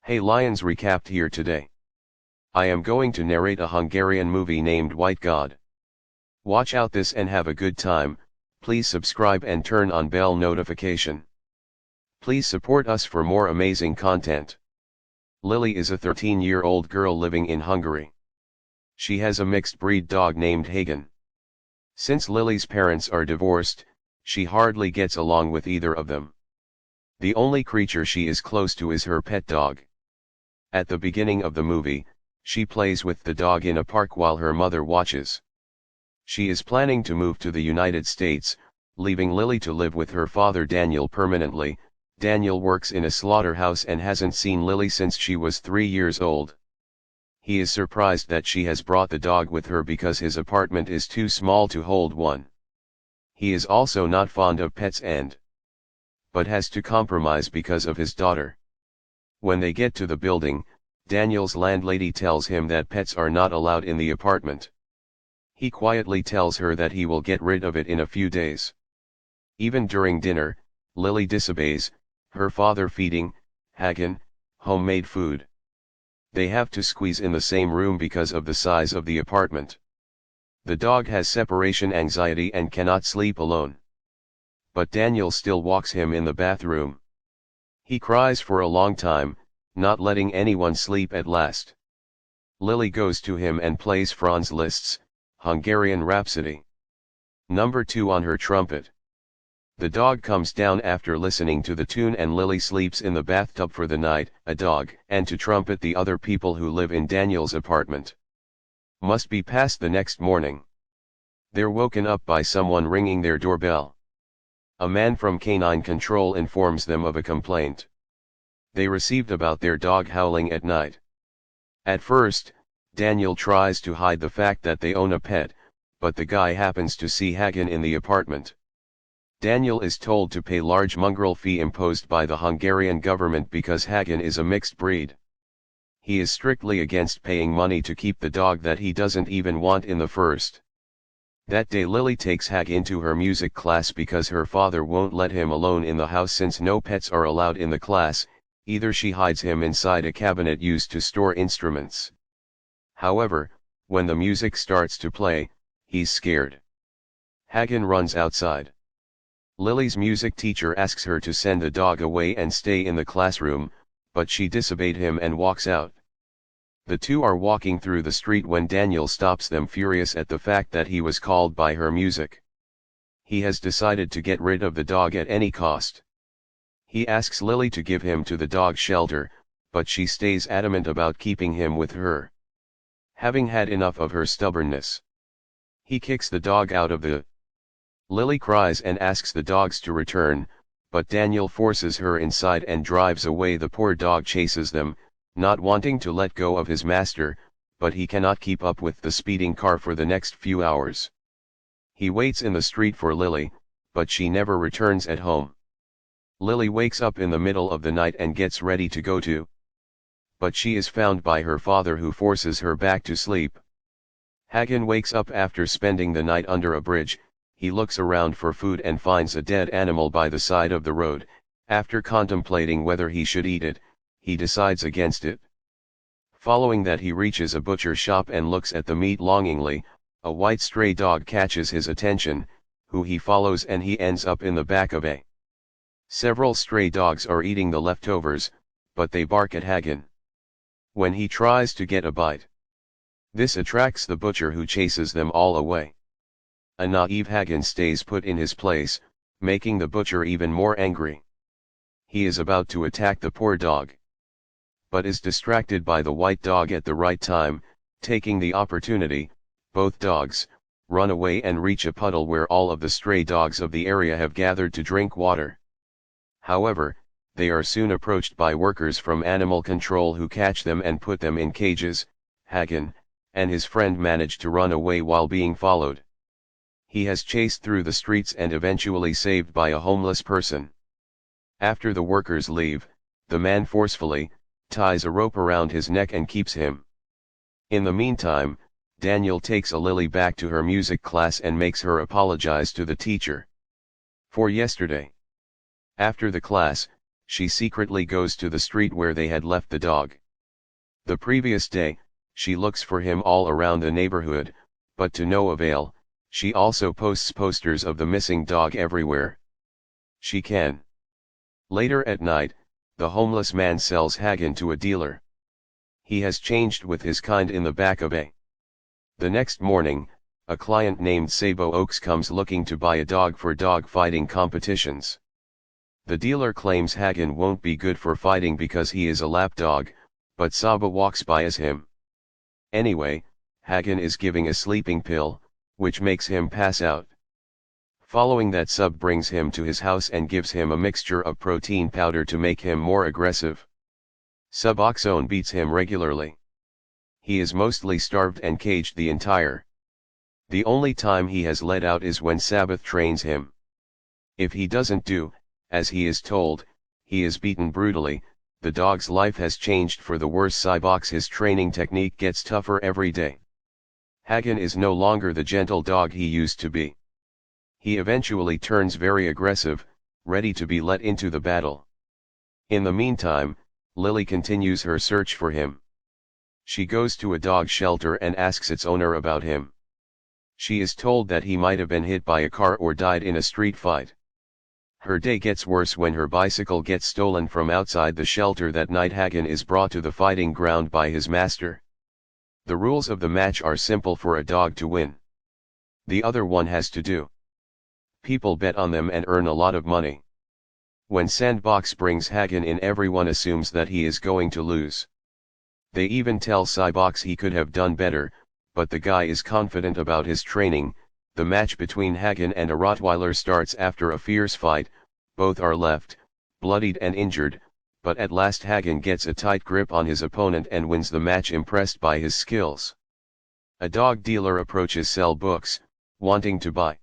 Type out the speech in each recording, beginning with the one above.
Hey Lions, recapped here today. I am going to narrate a Hungarian movie named White God. Watch out this and have a good time. Please subscribe and turn on bell notification. Please support us for more amazing content. Lily is a 13-year-old girl living in Hungary. She has a mixed breed dog named Hagen. Since Lily's parents are divorced, she hardly gets along with either of them. The only creature she is close to is her pet dog. At the beginning of the movie, she plays with the dog in a park while her mother watches. She is planning to move to the United States, leaving Lily to live with her father Daniel permanently. Daniel works in a slaughterhouse and hasn't seen Lily since she was 3 years old. He is surprised that she has brought the dog with her because his apartment is too small to hold one. He is also not fond of pets but has to compromise because of his daughter. When they get to the building, Daniel's landlady tells him that pets are not allowed in the apartment. He quietly tells her that he will get rid of it in a few days. Even during dinner, Lily disobeys, her father feeding Hagen homemade food. They have to squeeze in the same room because of the size of the apartment. The dog has separation anxiety and cannot sleep alone. But Daniel still walks him in the bathroom. He cries for a long time, not letting anyone sleep at last. Lily goes to him and plays Franz Liszt's Hungarian Rhapsody No. 2 on her trumpet. The dog comes down after listening to the tune and Lily sleeps in the bathtub for the night, a dog, and to trumpet the other people who live in Daniel's apartment. Must be past the next morning. They're woken up by someone ringing their doorbell. A man from Canine Control informs them of a complaint they received about their dog howling at night. At first, Daniel tries to hide the fact that they own a pet, but the guy happens to see Hagen in the apartment. Daniel is told to pay large mongrel fee imposed by the Hungarian government because Hagen is a mixed breed. He is strictly against paying money to keep the dog that he doesn't even want in the first. That day Lily takes Hagen to her music class because her father won't let him alone in the house since no pets are allowed in the class. Either she hides him inside a cabinet used to store instruments. However, when the music starts to play, he's scared. Hagen runs outside. Lily's music teacher asks her to send the dog away and stay in the classroom, but she disobeyed him and walks out. The two are walking through the street when Daniel stops them, furious at the fact that he was called by her music. He has decided to get rid of the dog at any cost. He asks Lily to give him to the dog shelter, but she stays adamant about keeping him with her. Having had enough of her stubbornness, he kicks the dog out of the. Lily cries and asks the dogs to return, but Daniel forces her inside and drives away. The poor dog chases them, not wanting to let go of his master, but he cannot keep up with the speeding car for the next few hours. He waits in the street for Lily, but she never returns at home. Lily wakes up in the middle of the night and gets ready to go to. But she is found by her father, who forces her back to sleep. Hagen wakes up after spending the night under a bridge. He looks around for food and finds a dead animal by the side of the road. After contemplating whether he should eat it, he decides against it. Following that, he reaches a butcher shop and looks at the meat longingly. A white stray dog catches his attention, who he follows, and he ends up in the back of a. Several stray dogs are eating the leftovers, but they bark at Hagen when he tries to get a bite. This attracts the butcher, who chases them all away. A naive Hagen stays put in his place, making the butcher even more angry. He is about to attack the poor dog, but is distracted by the white dog at the right time. Taking the opportunity, both dogs run away and reach a puddle where all of the stray dogs of the area have gathered to drink water. However, they are soon approached by workers from animal control who catch them and put them in cages. Hagen and his friend manage to run away while being followed. He has chased through the streets and eventually saved by a homeless person. After the workers leave, the man forcefully ties a rope around his neck and keeps him. In the meantime, Daniel takes Lily back to her music class and makes her apologize to the teacher for yesterday. After the class, she secretly goes to the street where they had left the dog. The previous day, she looks for him all around the neighborhood, but to no avail. She also posts posters of the missing dog everywhere she can. Later at night, the homeless man sells Hagen to a dealer. He has changed with his kind in the back of a. The next morning, a client named Sabo Oaks comes looking to buy a dog for dog fighting competitions. The dealer claims Hagen won't be good for fighting because he is a lapdog, but Sabo walks by as him. Anyway, Hagen is giving a sleeping pill, which makes him pass out. Following that, Sub brings him to his house and gives him a mixture of protein powder to make him more aggressive. Suboxone beats him regularly. He is mostly starved and caged the entire. The only time he has let out is when Sabbath trains him. If he doesn't do, as he is told, he is beaten brutally. The dog's life has changed for the worse. Cybox, his training technique gets tougher every day. Hagen is no longer the gentle dog he used to be. He eventually turns very aggressive, ready to be let into the battle. In the meantime, Lily continues her search for him. She goes to a dog shelter and asks its owner about him. She is told that he might have been hit by a car or died in a street fight. Her day gets worse when her bicycle gets stolen from outside the shelter that night. Hagen is brought to the fighting ground by his master. The rules of the match are simple for a dog to win. The other one has to do. People bet on them and earn a lot of money. When Sandbox brings Hagen in, everyone assumes that he is going to lose. They even tell Cybox he could have done better, but the guy is confident about his training. The match between Hagen and a Rottweiler starts after a fierce fight. Both are left, bloodied and injured, but at last Hagen gets a tight grip on his opponent and wins the match, impressed by his skills. A dog dealer approaches sell books, wanting to buy.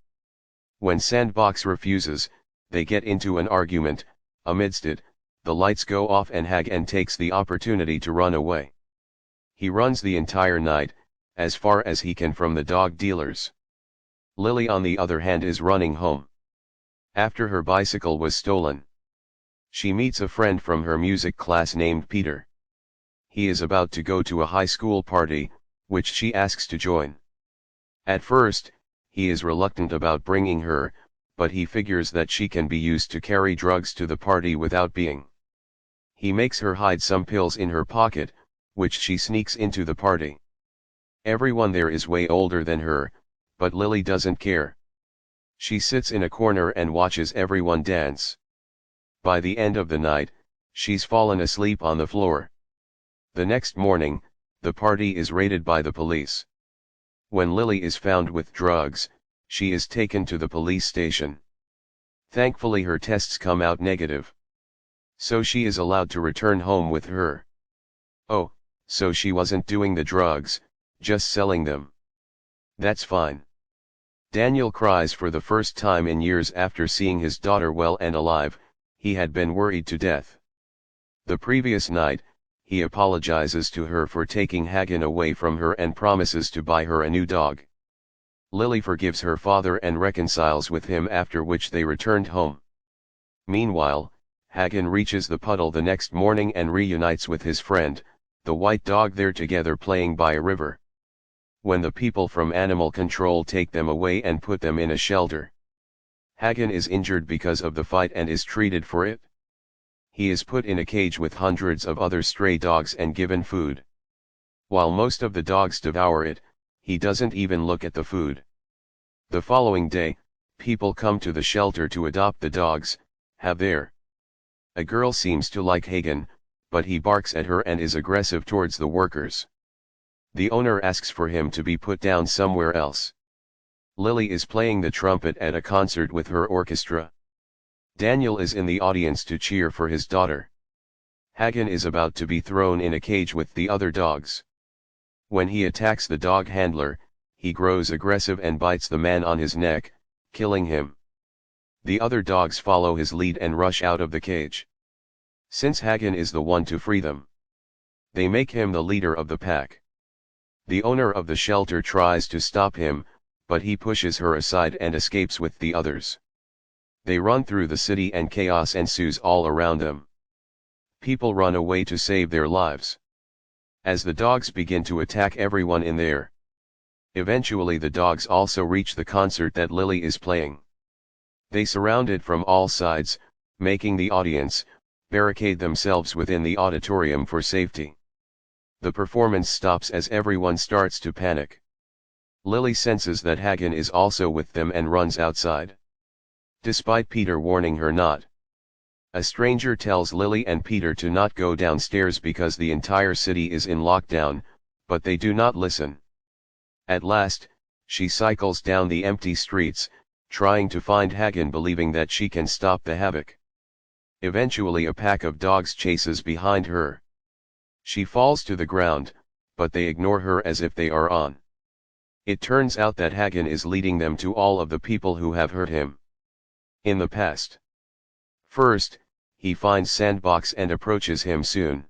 When Sandbox refuses, they get into an argument. Amidst it, the lights go off and Hagen takes the opportunity to run away. He runs the entire night, as far as he can from the dog dealers. Lily, on the other hand, is running home. After her bicycle was stolen, she meets a friend from her music class named Peter. He is about to go to a high school party, which she asks to join. At first, he is reluctant about bringing her, but he figures that she can be used to carry drugs to the party without being. He makes her hide some pills in her pocket, which she sneaks into the party. Everyone there is way older than her, but Lily doesn't care. She sits in a corner and watches everyone dance. By the end of the night, she's fallen asleep on the floor. The next morning, the party is raided by the police. When Lily is found with drugs, she is taken to the police station. Thankfully, her tests come out negative. So she is allowed to return home with her. Oh, so she wasn't doing the drugs, just selling them. That's fine. Daniel cries for the first time in years after seeing his daughter well and alive. He had been worried to death. The previous night, he apologizes to her for taking Hagen away from her and promises to buy her a new dog. Lily forgives her father and reconciles with him, after which they returned home. Meanwhile, Hagen reaches the puddle the next morning and reunites with his friend, the white dog, there together playing by a river. When the people from animal control take them away and put them in a shelter, Hagen is injured because of the fight and is treated for it. He is put in a cage with hundreds of other stray dogs and given food. While most of the dogs devour it, he doesn't even look at the food. The following day, people come to the shelter to adopt the dogs. A girl seems to like Hagen, but he barks at her and is aggressive towards the workers. The owner asks for him to be put down somewhere else. Lily is playing the trumpet at a concert with her orchestra. Daniel is in the audience to cheer for his daughter. Hagen is about to be thrown in a cage with the other dogs. When he attacks the dog handler, he grows aggressive and bites the man on his neck, killing him. The other dogs follow his lead and rush out of the cage. Since Hagen is the one to free them, they make him the leader of the pack. The owner of the shelter tries to stop him, but he pushes her aside and escapes with the others. They run through the city and chaos ensues all around them. People run away to save their lives. As the dogs begin to attack everyone in there. Eventually the dogs also reach the concert that Lily is playing. They surround it from all sides, making the audience barricade themselves within the auditorium for safety. The performance stops as everyone starts to panic. Lily senses that Hagen is also with them and runs outside. Despite Peter warning her not. A stranger tells Lily and Peter to not go downstairs because the entire city is in lockdown, but they do not listen. At last, she cycles down the empty streets, trying to find Hagen, believing that she can stop the havoc. Eventually a pack of dogs chases behind her. She falls to the ground, but they ignore her as if they are on. It turns out that Hagen is leading them to all of the people who have hurt him in the past. First, he finds Sandbox and approaches him soon.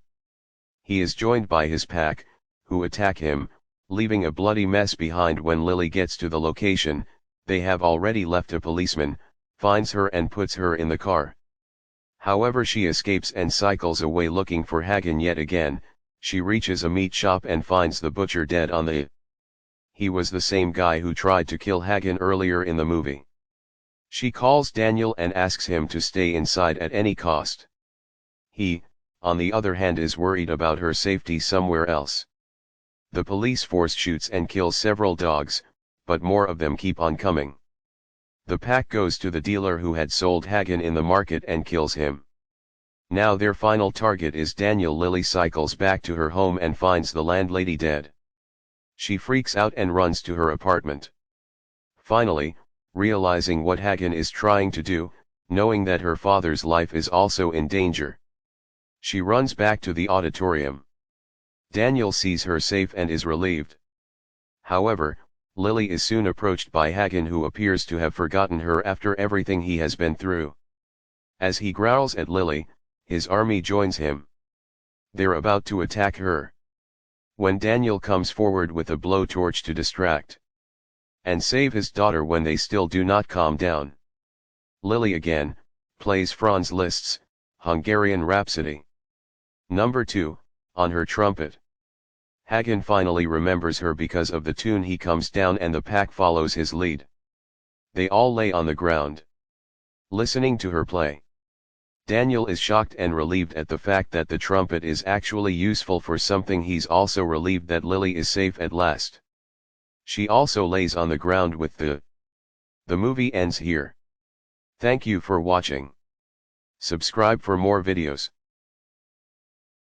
He is joined by his pack, who attack him, leaving a bloody mess behind. When Lily gets to the location, they have already left. A policeman finds her and puts her in the car. However, she escapes and cycles away looking for Hagen yet again. She reaches a meat shop and finds the butcher dead on the. He was the same guy who tried to kill Hagen earlier in the movie. She calls Daniel and asks him to stay inside at any cost. He, on the other hand, is worried about her safety somewhere else. The police force shoots and kills several dogs, but more of them keep on coming. The pack goes to the dealer who had sold Hagen in the market and kills him. Now their final target is Daniel. Lily cycles back to her home and finds the landlady dead. She freaks out and runs to her apartment. Finally, realizing what Hagen is trying to do, knowing that her father's life is also in danger, she runs back to the auditorium. Daniel sees her safe and is relieved. However, Lily is soon approached by Hagen, who appears to have forgotten her after everything he has been through. As he growls at Lily, his army joins him. They're about to attack her, when Daniel comes forward with a blowtorch to distract and save his daughter. When they still do not calm down, Lily again plays Franz Liszt's Hungarian Rhapsody No. 2 on her trumpet. Hagen finally remembers her because of the tune. He comes down and the pack follows his lead. They all lay on the ground, listening to her play. Daniel is shocked and relieved at the fact that the trumpet is actually useful for something. He's also relieved that Lily is safe at last. She also lays on the ground with the movie ends here. Thank you for watching. Subscribe for more videos.